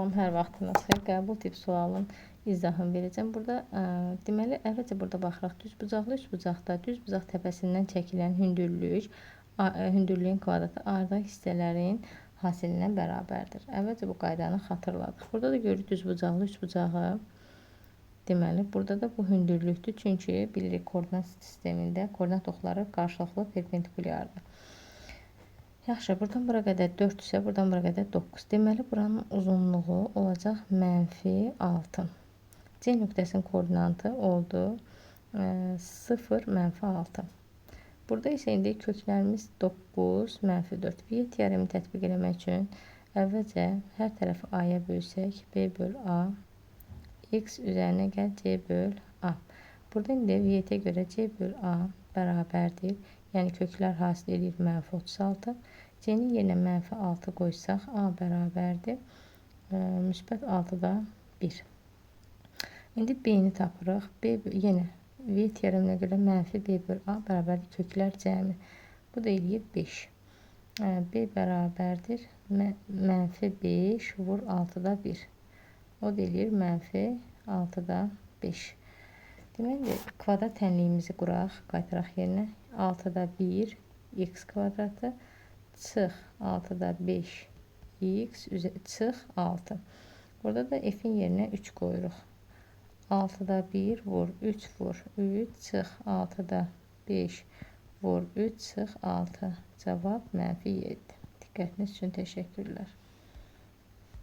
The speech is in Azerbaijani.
Salam, hər vaxtınız xeyir. Qəbul tip sualın izahını verəcəm. Burada deməli əvvəlcə burada baxırıq. Düzbucaqlı üçbucaqda düz bucaq təpəsindən çəkilən hündürlüyün kvadratı ayrı hissələrin hasilinə bərabərdir. Əvvəlcə bu qaydanı xatırladıq. Burada da görürük düzbucaqlı üçbucağı. Deməli, burada da bu hündürlükdür. Çünki bilirik koordinat sistemində koordinat oxları qarşılıqlı perpendikulyardır. Yaxşı, buradan bura qədər 4 isə buradan bura qədər 9. Deməli, buranın uzunluğu olacaq -6. C nöqtəsinin koordinatı oldu 0, -6. Burada isə indi köklərimiz 9, -4. V teoremi tətbiq eləmək üçün əvvəlcə hər tərəfi A-ya bölsək, B böl A, x üzərinə gəl C böl A. Burada indi V-yə görə C böl A bərabərdir. Yəni köklər hasil edir -36. C-nin yerinə -6 qoysaq A bərabərdir. Müsbət 6-da 1. İndi B-ni tapırıq. B yenə V teoreminə görə -B böl A bərabərdir köklər cəmi. Bu da eləyir 5. B bərabərdir -5 vur 6-da 1. O da eləyir -6-da 5. Deməli, kvadrat tənliyimizi quraq, qaytaraq yerinə. 6-da 1 x kvadratı çıx 6-da 5 x çıx 6. Burada da f-in yerinə 3 qoyuruq. 6-da 1 vur 3 vur 3 çıx 6-da 5 vur 3 çıx 6. Cavab -7. Diqqətiniz üçün təşəkkürlər.